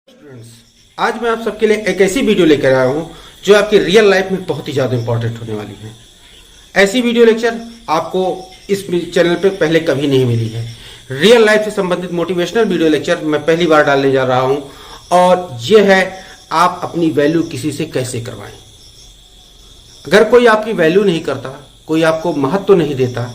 Students, आज मैं आप सबके लिए एक ऐसी वीडियो लेकर आया हूं जो आपकी रियल लाइफ में बहुत ही ज़्यादा इंपॉर्टेंट होने वाली है। ऐसी वीडियो लेक्चर आपको इस चैनल पे पहले कभी नहीं मिली है। रियल लाइफ से संबंधित मोटिवेशनल वीडियो लेक्चर मैं पहली बार डालने जा रहा हूं और ये है आप अपनी वैल्यू किसी से कैसे करवाएं। अगर कोई आपकी वैल्यू नहीं करता, कोई आपको महत्व नहीं देता,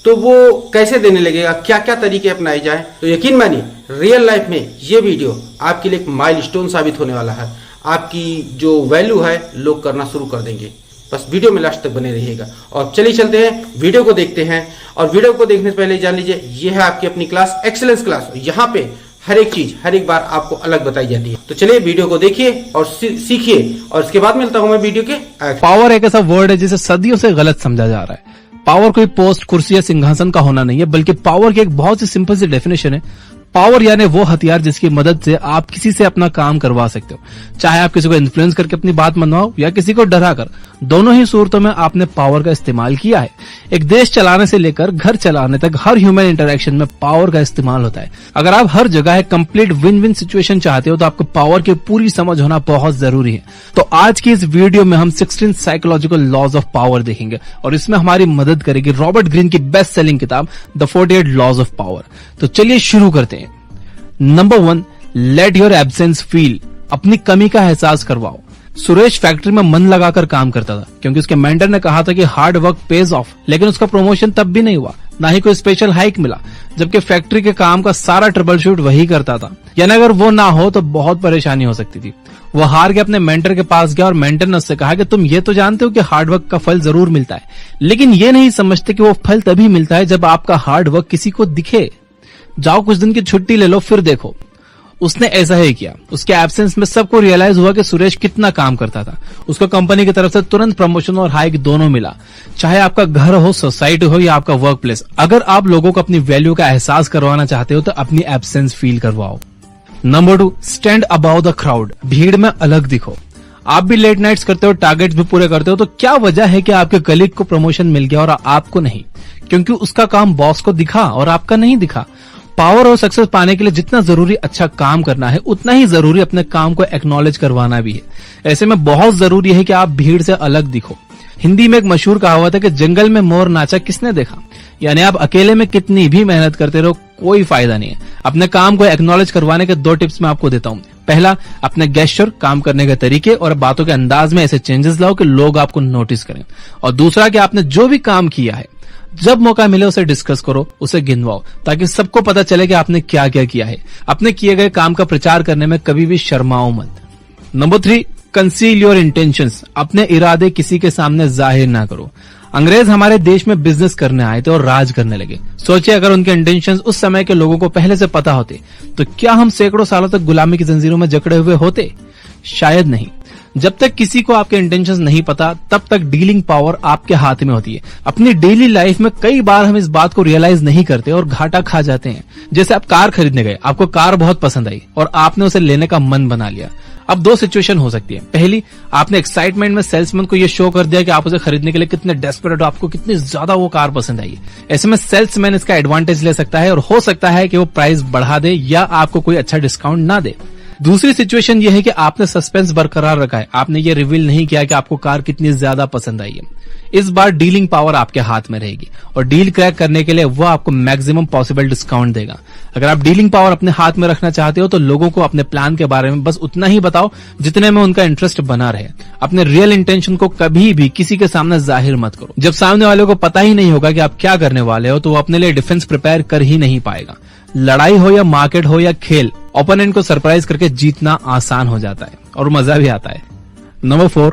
तो वो कैसे देने लगेगा, क्या क्या तरीके अपनाए जाएं। तो यकीन मानिए रियल लाइफ में ये वीडियो आपके लिए एक माइलस्टोन साबित होने वाला है। आपकी जो वैल्यू है लोग करना शुरू कर देंगे। बस वीडियो में लास्ट तक बने रहिएगा। और चलिए चलते हैं, वीडियो को देखते हैं। और वीडियो को देखने से पहले जान लीजिए ये है आपकी अपनी क्लास, एक्सीलेंस क्लास। यहाँ पे हर एक चीज हर एक बार आपको अलग बताई जाती है। तो चलिए वीडियो को देखिए और सीखिए, और इसके बाद मिलता हूं मैं वीडियो के। पावर एक ऐसा वर्ड है जिसे सदियों से गलत समझा जा रहा है। पावर कोई पोस्ट, कुर्सी या सिंहासन का होना नहीं है, बल्कि पावर की एक बहुत ही सिंपल सी डेफिनेशन है। पावर यानी वो हथियार जिसकी मदद से आप किसी से अपना काम करवा सकते हो। चाहे आप किसी को इन्फ्लुएंस करके अपनी बात मनवाओ या किसी को डरा कर, दोनों ही सूरतों में आपने पावर का इस्तेमाल किया है। एक देश चलाने से लेकर घर चलाने तक हर ह्यूमन इंटरेक्शन में पावर का इस्तेमाल होता है। अगर आप हर जगह एक कंप्लीट विन विन सिचुएशन चाहते हो तो आपको पावर की पूरी समझ होना बहुत जरूरी है। तो आज की इस वीडियो में हम 16 साइकोलॉजिकल लॉज ऑफ पावर देखेंगे और इसमें हमारी मदद करेगी रॉबर्ट ग्रीन की बेस्ट सेलिंग किताब द 48 लॉज ऑफ पावर। तो चलिए शुरू करते हैं। Number 1, let your absence feel. अपनी कमी का एहसास करवाओ। सुरेश फैक्ट्री में मन लगाकर काम करता था क्योंकि उसके मेंटर ने कहा था कि हार्ड वर्क पेज ऑफ, लेकिन उसका प्रमोशन तब भी नहीं हुआ, ना ही कोई स्पेशल हाइक मिला, जबकि फैक्ट्री के काम का सारा ट्रबल शूट वही करता था। यानी अगर वो ना हो तो बहुत परेशानी हो सकती थी। वो हार के अपने मेंटर के पास गया और मेंटर ने उससे कहा कि तुम ये तो जानते हो कि हार्ड वर्क का फल जरूर मिलता है, लेकिन ये नहीं समझते कि वो फल तभी मिलता है जब आपका हार्ड वर्क किसी को दिखे। जाओ कुछ दिन की छुट्टी ले लो, फिर देखो। उसने ऐसा ही किया। उसके एब्सेंस में सबको रियलाइज हुआ कि सुरेश कितना काम करता था। उसको कंपनी की तरफ से तुरंत प्रमोशन और हाइक दोनों मिला। चाहे आपका घर हो, सोसाइटी हो या आपका वर्क प्लेस, अगर आप लोगों को अपनी वैल्यू का एहसास करवाना चाहते हो तो अपनी एब्सेंस फील करवाओ। Number 2, stand about the crowd. भीड़ में अलग दिखो। आप भी लेट नाइट्स करते हो, टारगेट्स भी पूरे करते हो, तो क्या वजह है कि आपके कलीग को प्रमोशन मिल गया और आपको नहीं? क्योंकि उसका काम बॉस को दिखा और आपका नहीं दिखा। पावर और सक्सेस पाने के लिए जितना जरूरी अच्छा काम करना है, उतना ही जरूरी अपने काम को एक्नॉलेज करवाना भी है। ऐसे में बहुत जरूरी है कि आप भीड़ से अलग दिखो। हिंदी में एक मशहूर कहावत है कि जंगल में मोर नाचा किसने देखा। यानी आप अकेले में कितनी भी मेहनत करते रहो, कोई फायदा नहीं है। अपने काम को एक्नॉलेज करवाने के 2 टिप्स मैं आपको देता हूँ। पहला, अपने गेस्चर, काम करने के तरीके और बातों के अंदाज में ऐसे चेंजेस लाओ कि लोग आपको नोटिस करें। और दूसरा कि आपने जो भी काम किया है, जब मौका मिले उसे डिस्कस करो, उसे गिनवाओ, ताकि सबको पता चले कि आपने क्या क्या किया है। अपने किए गए काम का प्रचार करने में कभी भी शर्माओ मत। Number 3, conceal your intentions. अपने इरादे किसी के सामने जाहिर ना करो। अंग्रेज हमारे देश में बिजनेस करने आए थे और राज करने लगे। सोचिए अगर उनके इंटेंशंस उस समय के लोगों को पहले से पता होते तो क्या हम सैकड़ों सालों तक गुलामी की जंजीरों में जकड़े हुए होते? शायद नहीं। जब तक किसी को आपके इंटेंशंस नहीं पता, तब तक डीलिंग पावर आपके हाथ में होती है। अपनी डेली लाइफ में कई बार हम इस बात को रियलाइज नहीं करते और घाटा खा जाते हैं। जैसे आप कार खरीदने गए, आपको कार बहुत पसंद आई और आपने उसे लेने का मन बना लिया। अब 2 सिचुएशन हो सकती है। पहली, आपने एक्साइटमेंट में सेल्समैन को यह शो कर दिया कि आप उसे खरीदने के लिए कितने डेस्परेट हो, आपको कितनी ज्यादा वो कार पसंद आई है। ऐसे में सेल्समैन इसका एडवांटेज ले सकता है और हो सकता है कि वो प्राइस बढ़ा दे या आपको कोई अच्छा डिस्काउंट ना दे। दूसरी सिचुएशन ये है कि आपने सस्पेंस बरकरार रखा है, आपने ये रिवील नहीं किया कि आपको कार कितनी ज्यादा पसंद आई है। इस बार डीलिंग पावर आपके हाथ में रहेगी और डील क्रैक करने के लिए वो आपको मैक्सिमम पॉसिबल डिस्काउंट देगा। अगर आप डीलिंग पावर अपने हाथ में रखना चाहते हो तो लोगों को अपने प्लान के बारे में बस उतना ही बताओ जितने में उनका इंटरेस्ट बना रहे। अपने रियल इंटेंशन को कभी भी किसी के सामने जाहिर मत करो। जब सामने वाले को पता ही नहीं होगा कि आप क्या करने वाले हो तो वो अपने लिए डिफेंस प्रिपेयर कर ही नहीं पाएगा। लड़ाई हो या मार्केट हो या खेल, ओपोनेंट को सरप्राइज करके जीतना आसान हो जाता है और मजा भी आता है। Number 4,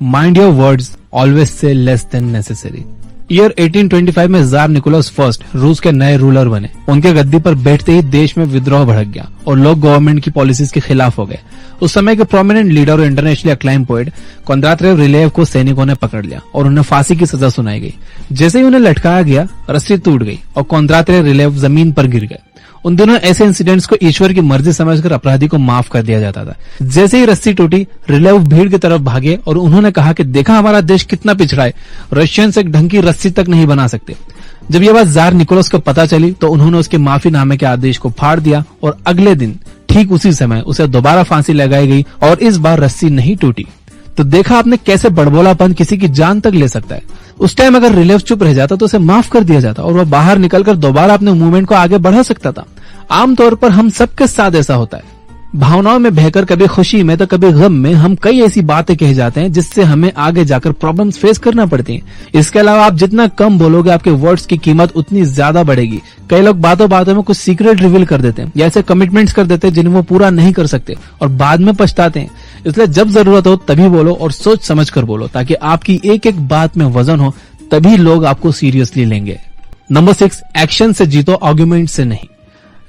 mind your words, always say less than necessary. Year 1825 में जार निकोलस फर्स्ट रूस के नए रूलर बने। उनके गद्दी पर बैठते ही देश में विद्रोह भड़क गया और लोग गवर्नमेंट की पॉलिसीज के खिलाफ हो गए। उस समय के प्रोमिनेंट लीडर और इंटरनेशनली अक्लाइम पोएट कोंद्रातिव रिलेव को सैनिकों ने पकड़ लिया और उन्हें फांसी की सजा सुनाई गई। जैसे ही उन्हें लटकाया गया, रस्सी टूट गई और कोंद्रातिव रिलेव जमीन पर गिर गए। उन दिनों ऐसे इंसिडेंट्स को ईश्वर की मर्जी समझकर अपराधी को माफ कर दिया जाता था। जैसे ही रस्सी टूटी, रिलेव भीड़ की तरफ भागे और उन्होंने कहा कि देखा हमारा देश कितना पिछड़ा है, रशियंस एक ढंग की रस्सी तक नहीं बना सकते। जब यह बात जार निकोलस को पता चली तो उन्होंने उसके माफीनामे के आदेश को फाड़ दिया और अगले दिन ठीक उसी समय उसे दोबारा फांसी लगाई गई और इस बार रस्सी नहीं टूटी। तो देखा आपने कैसे बड़बोलापन किसी की जान तक ले सकता है। उस टाइम अगर रिलेव चुप रह जाता तो उसे माफ कर दिया जाता और वह बाहर निकलकर दोबारा अपने मूवमेंट को आगे बढ़ा सकता था। आमतौर पर हम सबके साथ ऐसा होता है, भावनाओं में बहकर कभी खुशी में तो कभी गम में हम कई ऐसी बातें कह जाते हैं जिससे हमें आगे जाकर प्रॉब्लम्स फेस करना पड़ती हैं। इसके अलावा आप जितना कम बोलोगे आपके वर्ड्स की कीमत उतनी ज्यादा बढ़ेगी। कई लोग बातों बातों में कुछ सीक्रेट रिवील कर देते हैं या ऐसे कमिटमेंट्स कर देते हैं जिन्हें वो पूरा नहीं कर सकते और बाद में पछताते हैं। इसलिए जब जरूरत हो तभी बोलो और सोच समझ कर बोलो, ताकि आपकी एक एक बात में वजन हो, तभी लोग आपको सीरियसली लेंगे। नंबर 6, एक्शन से जीतो, आर्गुमेंट से नहीं।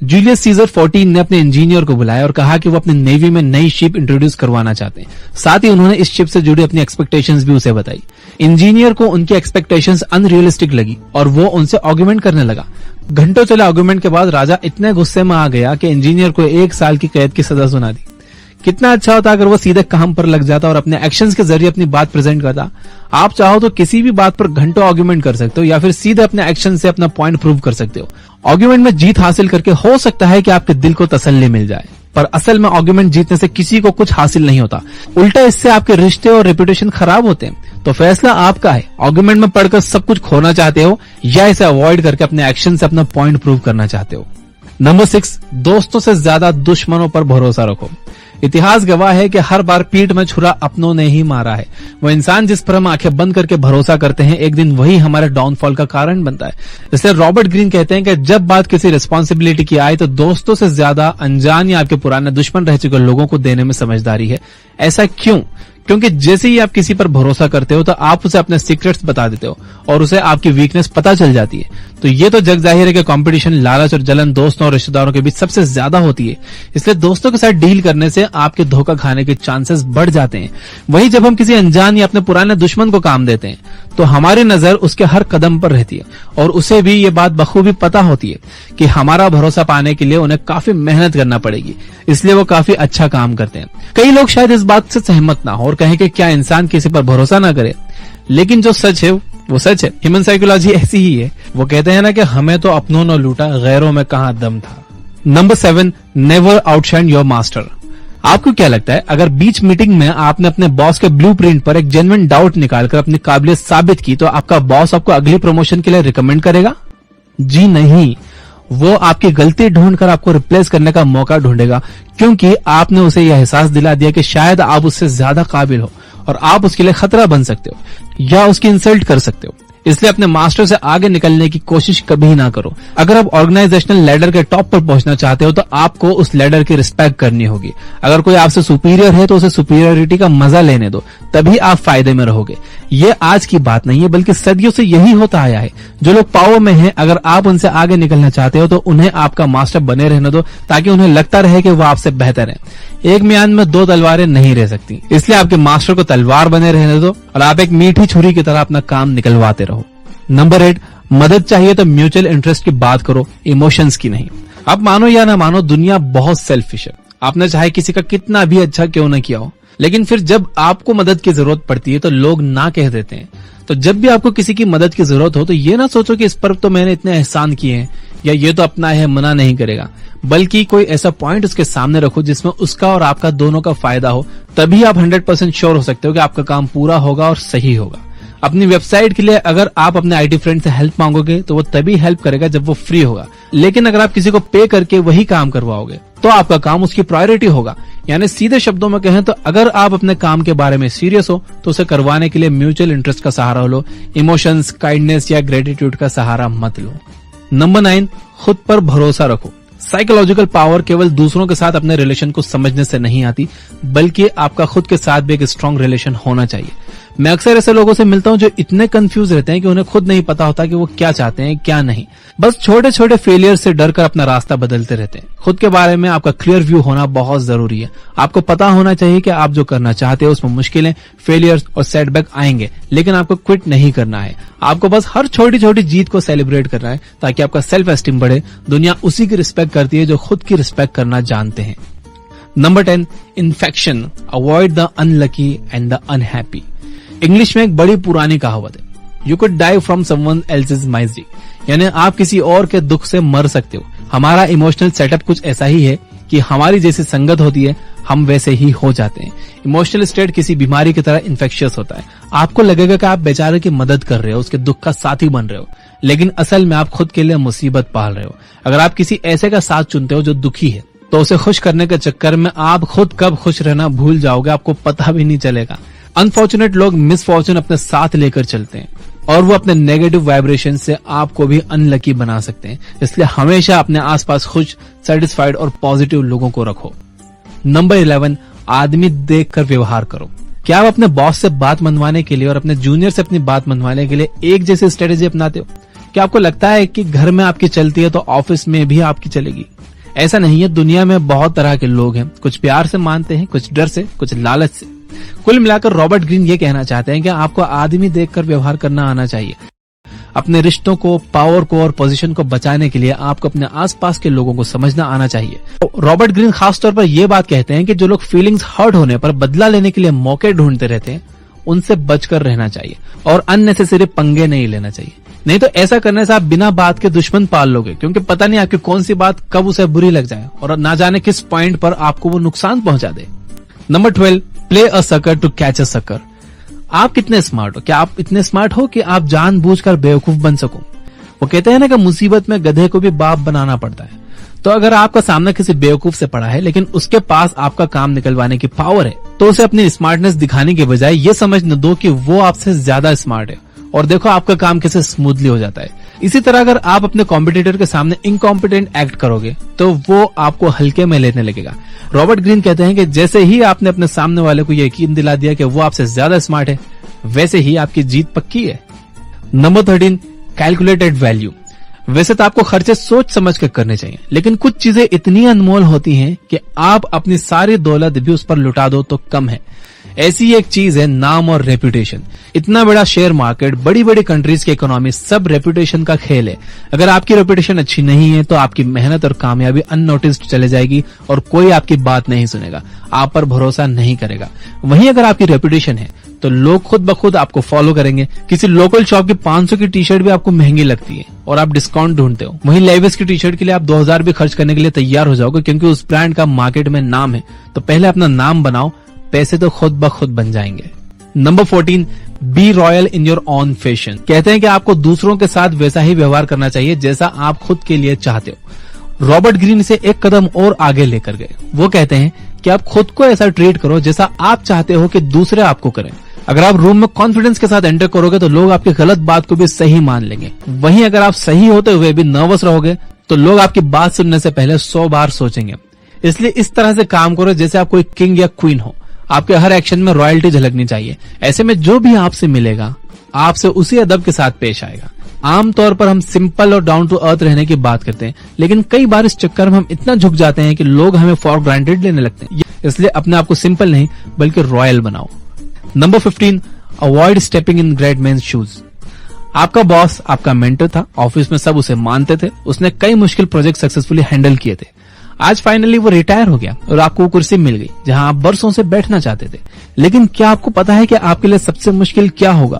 जूलियस सीजर 14 ने अपने इंजीनियर को बुलाया और कहा कि वो अपने नेवी में नई शिप इंट्रोड्यूस करवाना चाहते हैं। साथ ही उन्होंने इस शिप से जुड़ी अपनी एक्सपेक्टेशंस भी उसे बताई। इंजीनियर को उनकी एक्सपेक्टेशंस अनरियलिस्टिक लगी और वो उनसे आर्गुमेंट करने लगा। घंटों चले आर्गुमेंट के बाद राजा इतने गुस्से में आ गया कि इंजीनियर को 1 साल की कैद की सजा सुना दी। कितना अच्छा होता अगर वो सीधे काम पर लग जाता और अपने एक्शंस के जरिए अपनी बात प्रेजेंट करता। आप चाहो तो किसी भी बात पर घंटों आर्गुमेंट कर सकते हो या फिर सीधे अपने एक्शन से अपना पॉइंट प्रूव कर सकते हो। आर्गुमेंट में जीत हासिल करके हो सकता है कि आपके दिल को तसल्ली मिल जाए, पर असल में आर्गुमेंट जीतने से किसी को कुछ हासिल नहीं होता, उल्टा इससे आपके रिश्ते और रेपुटेशन खराब होते हैं। तो फैसला आपका है, आर्गुमेंट में पढ़कर सब कुछ खोना चाहते हो या इसे अवॉइड करके अपने एक्शन से अपना पॉइंट प्रूव करना चाहते हो। नंबर 6, दोस्तों से ज्यादा दुश्मनों पर भरोसा रखो। इतिहास गवाह है कि हर बार पीठ में छुरा अपनों ने ही मारा है। वो इंसान जिस पर हम आंखें बंद करके भरोसा करते हैं, एक दिन वही हमारे डाउनफॉल का कारण बनता है। इसलिए रॉबर्ट ग्रीन कहते हैं कि जब बात किसी रिस्पॉन्सिबिलिटी की आए तो दोस्तों से ज्यादा अनजान या आपके पुराने दुश्मन रह चुके लोगों को देने में समझदारी है। ऐसा क्यों? क्योंकि जैसे ही आप किसी पर भरोसा करते हो तो आप उसे अपने सीक्रेट्स बता देते हो और उसे आपकी वीकनेस पता चल जाती है। तो ये तो जग जाहिर है कि कंपटीशन, लालच और जलन दोस्तों और रिश्तेदारों के बीच सबसे ज्यादा होती है। इसलिए दोस्तों के साथ डील करने से आपके धोखा खाने के चांसेस बढ़ जाते हैं। वहीं जब हम किसी अनजान या अपने पुराने दुश्मन को काम देते हैं तो हमारी नजर उसके हर कदम पर रहती है और उसे भी ये बात बखूबी पता होती है कि हमारा भरोसा पाने के लिए उन्हें काफी मेहनत करना पड़ेगी, इसलिए वो काफी अच्छा काम करते हैं। कई लोग शायद इस बात से सहमत ना हो और कहें कि क्या इंसान किसी पर भरोसा ना करे, लेकिन जो सच है वो सच है। ह्यूमन साइकोलॉजी ऐसी ही है। वो कहते हैं ना कि हमें तो अपनों ने लूटा, गैरों में कहां दम था। Number 7, never outshine your master. आपको क्या लगता है अगर बीच मीटिंग में आपने अपने बॉस के ब्लूप्रिंट पर एक जेन्युइन डाउट निकालकर अपनी काबिलियत साबित की तो आपका बॉस आपको अगली प्रमोशन के लिए रिकमेंड करेगा? जी नहीं, वो आपकी गलती ढूंढकर आपको रिप्लेस करने का मौका ढूंढेगा, क्योंकि आपने उसे यह एहसास दिला दिया कि शायद आप उससे ज्यादा काबिल हो और आप उसके लिए खतरा बन सकते हो या उसकी इंसल्ट कर सकते हो। इसलिए अपने मास्टर से आगे निकलने की कोशिश कभी ना करो। अगर आप ऑर्गेनाइजेशनल लैडर के टॉप पर पहुंचना चाहते हो तो आपको उस लैडर की रिस्पेक्ट करनी होगी। अगर कोई आपसे सुपीरियर है तो उसे सुपीरियरिटी का मजा लेने दो, तभी आप फायदे में रहोगे। ये आज की बात नहीं है, बल्कि सदियों से यही होता आया है। जो लोग पावर में हैं, अगर आप उनसे आगे निकलना चाहते हो तो उन्हें आपका मास्टर बने रहने दो, ताकि उन्हें लगता रहे कि वो आपसे बेहतर है। एक म्यान में 2 तलवारें नहीं रह सकती, इसलिए आपके मास्टर को तलवार बने रहने दो और आप एक मीठी छुरी की तरह अपना काम निकलवाते रहो। नंबर 8, मदद चाहिए तो म्यूचुअल इंटरेस्ट की बात करो, इमोशंस की नहीं। आप मानो या ना मानो, दुनिया बहुत सेल्फिश है। आपने चाहे किसी का कितना भी अच्छा क्यों न किया हो, लेकिन फिर जब आपको मदद की जरूरत पड़ती है तो लोग ना कह देते हैं। तो जब भी आपको किसी की मदद की जरूरत हो तो ये ना सोचो कि इस पर तो मैंने इतने एहसान किए हैं या ये तो अपना है, मना नहीं करेगा, बल्कि कोई ऐसा पॉइंट उसके सामने रखो जिसमें उसका और आपका दोनों का फायदा हो। तभी आप 100% श्योर हो सकते हो कि आपका काम पूरा होगा और सही होगा। अपनी वेबसाइट के लिए अगर आप अपने आईटी फ्रेंड से हेल्प मांगोगे तो वो तभी हेल्प करेगा जब वो फ्री होगा, लेकिन अगर आप किसी को पे करके वही काम करवाओगे तो आपका काम उसकी प्रायोरिटी होगा। यानी सीधे शब्दों में कहें तो अगर आप अपने काम के बारे में सीरियस हो तो उसे करवाने के लिए म्यूचुअल इंटरेस्ट का सहारा लो, इमोशंस, काइंडनेस या ग्रेटिट्यूड का सहारा मत लो। नंबर 9, खुद पर भरोसा रखो। साइकोलॉजिकल पावर केवल दूसरों के साथ अपने रिलेशन को समझने से नहीं आती, बल्कि आपका खुद के साथ भी एक स्ट्रांग रिलेशन होना चाहिए। मैं अक्सर ऐसे लोगों से मिलता हूं जो इतने कंफ्यूज रहते हैं कि उन्हें खुद नहीं पता होता कि वो क्या चाहते हैं क्या नहीं। बस छोटे छोटे फेलियर से डर कर अपना रास्ता बदलते रहते हैं। खुद के बारे में आपका क्लियर व्यू होना बहुत जरूरी है। आपको पता होना चाहिए कि आप जो करना चाहते हो उसमें मुश्किलें, फेलियर्स और सेटबैक आएंगे, लेकिन आपको क्विट नहीं करना है। आपको बस हर छोटी छोटी जीत को सेलिब्रेट करना है ताकि आपका सेल्फ एस्टीम बढ़े। दुनिया उसी की रिस्पेक्ट करती है जो खुद की रिस्पेक्ट करना जानते हैं। Number 10, infection, avoid the unlucky and the unhappy. English में एक बड़ी पुरानी कहावत है, you could die from someone else's misery, यानी आप किसी और के दुख से मर सकते हो। हमारा इमोशनल सेटअप कुछ ऐसा ही है कि हमारी जैसी संगत होती है हम वैसे ही हो जाते हैं। इमोशनल स्टेट किसी बीमारी की तरह इन्फेक्शियस होता है। आपको लगेगा कि आप बेचारे की मदद कर रहे हो, उसके दुख का साथी बन रहे हो, लेकिन असल में आप खुद के लिए मुसीबत पाल रहे हो। अगर आप किसी ऐसे का साथ चुनते हो जो दुखी है तो उसे खुश करने के चक्कर में आप खुद कब खुश रहना भूल जाओगे, आपको पता भी नहीं चलेगा। अनफॉर्चुनेट लोग मिसफॉर्चून अपने साथ लेकर चलते हैं और वो अपने नेगेटिव वाइब्रेशन से आपको भी अनलकी बना सकते हैं। इसलिए हमेशा अपने आसपास खुश, सेटिस्फाइड और पॉजिटिव लोगों को रखो। नंबर 11, आदमी देखकर व्यवहार करो। क्या आप अपने बॉस से बात मनवाने के लिए और अपने जूनियर से अपनी बात मनवाने के लिए एक जैसी स्ट्रेटेजी अपनाते हो? क्या आपको लगता है कि घर में आपकी चलती है तो ऑफिस में भी आपकी चलेगी? ऐसा नहीं है। दुनिया में बहुत तरह के लोग हैं, कुछ प्यार से मानते हैं, कुछ डर से, कुछ लालच से। कुल मिलाकर रॉबर्ट ग्रीन ये कहना चाहते हैं कि आपको आदमी देखकर व्यवहार करना आना चाहिए। अपने रिश्तों को, पावर को और पोजीशन को बचाने के लिए आपको अपने आसपास के लोगों को समझना आना चाहिए। रॉबर्ट ग्रीन खासतौर पर यह बात कहते हैं कि जो लोग फीलिंग्स हर्ट होने पर बदला लेने के लिए मौके ढूंढते रहते हैं उनसे बचकर रहना चाहिए और अननेसेसरी पंगे नहीं लेना चाहिए। नहीं तो ऐसा करने से आप बिना बात के दुश्मन पाल लोगे, क्योंकि पता नहीं आपकी कौन सी बात कब उसे बुरी लग जाए और ना जाने किस पॉइंट पर आपको वो नुकसान पहुंचा दे। Number 12, play a sucker to catch a sucker. आप कितने स्मार्ट हो? क्या आप इतने स्मार्ट हो कि आप जानबूझकर बेवकूफ बन सको? वो कहते हैं ना कि मुसीबत में गधे को भी बाप बनाना पड़ता है। तो अगर आपका सामना किसी बेवकूफ से पड़ा है लेकिन उसके पास आपका काम निकलवाने की पावर है, तो उसे अपनी स्मार्टनेस दिखाने के बजाय ये समझने दो कि वो आपसे ज्यादा स्मार्ट है और देखो आपका काम कैसे स्मूथली हो जाता है। इसी तरह अगर आप अपने कॉम्पिटिटर के सामने इनकॉम्पिटेंट एक्ट करोगे तो वो आपको हल्के में लेने लगेगा। रॉबर्ट ग्रीन कहते हैं कि जैसे ही आपने अपने सामने वाले को यकीन दिला दिया कि वो आपसे ज्यादा स्मार्ट है, वैसे ही आपकी जीत पक्की है। Number 13, calculated value. वैसे तो आपको खर्चे सोच समझ कर करने चाहिए, लेकिन कुछ चीजें इतनी अनमोल होती हैं कि आप अपनी सारी दौलत भी उस पर लुटा दो तो कम है। ऐसी एक चीज है नाम और रेपुटेशन। इतना बड़ा शेयर मार्केट, बड़ी बड़ी कंट्रीज की इकोनॉमी, सब रेपुटेशन का खेल है। अगर आपकी रेपुटेशन अच्छी नहीं है तो आपकी मेहनत और कामयाबी अननोटिस्ड चले जाएगी और कोई आपकी बात नहीं सुनेगा, आप पर भरोसा नहीं करेगा। वहीं अगर आपकी रेपुटेशन है तो लोग खुद ब खुद आपको फॉलो करेंगे। किसी लोकल शॉप की 500 की टी शर्ट भी आपको महंगी लगती है और आप डिस्काउंट ढूंढते हो, वहीं लेविस की टी शर्ट के लिए आप 2000 भी खर्च करने के लिए तैयार हो जाओगे, क्योंकि उस ब्रांड का मार्केट में नाम है। तो पहले अपना नाम बनाओ, पैसे तो खुद ब खुद बन जाएंगे। Number 14, be royal in your own fashion. कहते हैं कि आपको दूसरों के साथ वैसा ही व्यवहार करना चाहिए जैसा आप खुद के लिए चाहते हो। रॉबर्ट ग्रीन इसे एक कदम और आगे लेकर गए। वो कहते हैं कि आप खुद को ऐसा ट्रीट करो जैसा आप चाहते हो कि दूसरे आपको करें। अगर आप रूम में कॉन्फिडेंस के साथ एंटर करोगे तो लोग आपकी गलत बात को भी सही मान लेंगे। वहीं अगर आप सही होते हुए भी नर्वस रहोगे तो लोग आपकी बात सुनने से पहले 100 बार सोचेंगे। इसलिए इस तरह से काम करो जैसे आप कोई किंग या क्वीन हो। आपके हर एक्शन में रॉयल्टी झलकनी चाहिए। ऐसे में जो भी आपसे मिलेगा आपसे उसी अदब के साथ पेश आएगा। आमतौर पर हम सिंपल और डाउन टू अर्थ रहने की बात करते हैं, लेकिन कई बार इस चक्कर में हम इतना झुक जाते हैं कि लोग हमें फॉर ग्रांटेड लेने लगते हैं। इसलिए अपने आप को सिंपल नहीं बल्कि रॉयल बनाओ। Number 15, avoid stepping in great man shoes. आपका बॉस आपका मेंटर था, ऑफिस में सब उसे मानते थे, उसने कई मुश्किल प्रोजेक्ट सक्सेसफुली हैंडल किए थे। आज फाइनली वो रिटायर हो गया और आपको वो कुर्सी मिल गई जहां आप बरसों से बैठना चाहते थे। लेकिन क्या आपको पता है कि आपके लिए सबसे मुश्किल क्या होगा?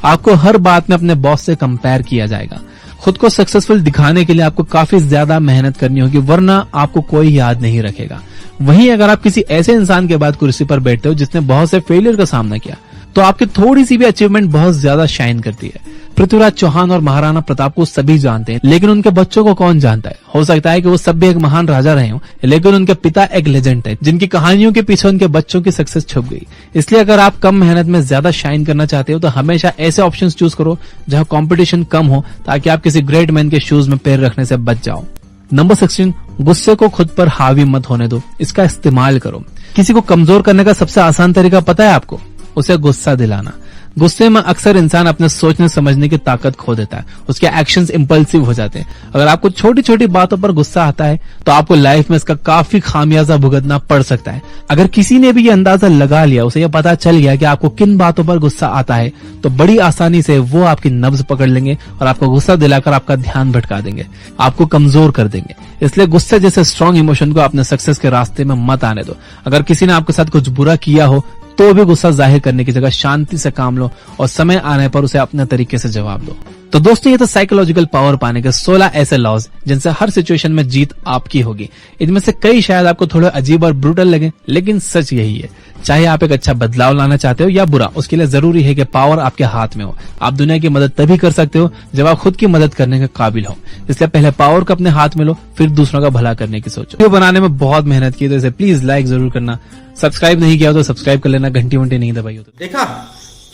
आपको हर बात में अपने बॉस से कंपेयर किया जाएगा। खुद को सक्सेसफुल दिखाने के लिए आपको काफी ज्यादा मेहनत करनी होगी, वरना आपको कोई याद नहीं रखेगा। वहीं अगर आप किसी ऐसे इंसान के बाद कुर्सी पर बैठते हो जिसने बहुत से फेलियर का सामना किया, तो आपकी थोड़ी सी भी अचीवमेंट बहुत ज्यादा शाइन करती है। पृथ्वीराज चौहान और महाराणा प्रताप को सभी जानते हैं, लेकिन उनके बच्चों को कौन जानता है? हो सकता है कि वो सब भी एक महान राजा रहे हों, लेकिन उनके पिता एक लेजेंड थे जिनकी कहानियों के पीछे उनके बच्चों की सक्सेस छुप गई। इसलिए अगर आप कम मेहनत में ज्यादा शाइन करना चाहते हो तो हमेशा ऐसे ऑप्शंस चूज करो जहां कंपटीशन कम हो, ताकि आप किसी ग्रेट मैन के शूज में पैर रखने से बच जाओ। नंबर 16, गुस्से को खुद पर हावी मत होने दो, इसका इस्तेमाल करो। किसी को कमजोर करने का सबसे आसान तरीका पता है आपको? उसे गुस्सा दिलाना। गुस्से में अक्सर इंसान अपने सोचने समझने की ताकत खो देता है, उसके एक्शंस इंपल्सिव हो जाते हैं। अगर आपको छोटी छोटी बातों पर गुस्सा आता है तो आपको लाइफ में इसका काफी खामियाजा भुगतना पड़ सकता है। अगर किसी ने भी ये अंदाजा लगा लिया, उसे ये पता चल गया कि आपको किन बातों पर गुस्सा आता है, तो बड़ी आसानी से वो आपकी नब्ज पकड़ लेंगे और आपको गुस्सा दिलाकर आपका ध्यान भटका देंगे, आपको कमजोर कर देंगे। इसलिए गुस्से जैसे स्ट्रॉन्ग इमोशन को अपने सक्सेस के रास्ते में मत आने दो। अगर किसी ने आपके साथ कुछ बुरा किया हो तो भी गुस्सा जाहिर करने की जगह शांति से काम लो और समय आने पर उसे अपने तरीके से जवाब दो। तो दोस्तों, ये तो साइकोलॉजिकल पावर पाने के 16 ऐसे लॉज जिनसे हर सिचुएशन में जीत आपकी होगी। इनमें से कई शायद आपको थोड़े अजीब और ब्रूटल लगे, लेकिन सच यही है। चाहे आप एक अच्छा बदलाव लाना चाहते हो या बुरा, उसके लिए जरूरी है कि पावर आपके हाथ में हो। आप दुनिया की मदद तभी कर सकते हो जब आप खुद की मदद करने के काबिल हो। इसलिए पहले पावर को अपने हाथ में लो, फिर दूसरों का भला करने की सोचो। वीडियो बनाने में बहुत मेहनत की, तो इसे प्लीज लाइक जरूर करना। सब्सक्राइब नहीं किया तो सब्सक्राइब कर लेना, घंटी वंटी नहीं दबाई हो तो। देखा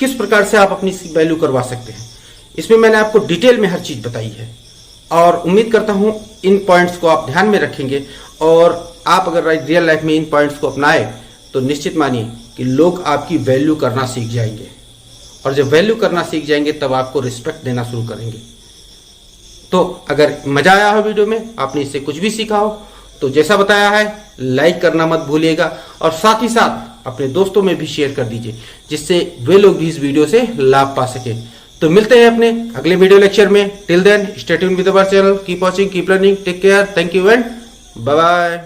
किस प्रकार से आप अपनी वैल्यू करवा सकते हैं। इसमें मैंने आपको डिटेल में हर चीज बताई है और उम्मीद करता हूं इन पॉइंट्स को आप ध्यान में रखेंगे और आप अगर रियल लाइफ में इन पॉइंट्स को अपनाए तो निश्चित मानिए कि लोग आपकी वैल्यू करना सीख जाएंगे और जब वैल्यू करना सीख जाएंगे तब आपको रिस्पेक्ट देना शुरू करेंगे। तो अगर मजा आया हो वीडियो में, आपने इससे कुछ भी सीखा हो, तो जैसा बताया है लाइक करना मत भूलिएगा और साथ ही साथ अपने दोस्तों में भी शेयर कर दीजिए, जिससे वे लोग भी इस वीडियो से लाभ पा सके। तो मिलते हैं अपने अगले वीडियो लेक्चर में। Till then stay tuned with our channel, keep watching, keep learning, take care, thank you and bye bye.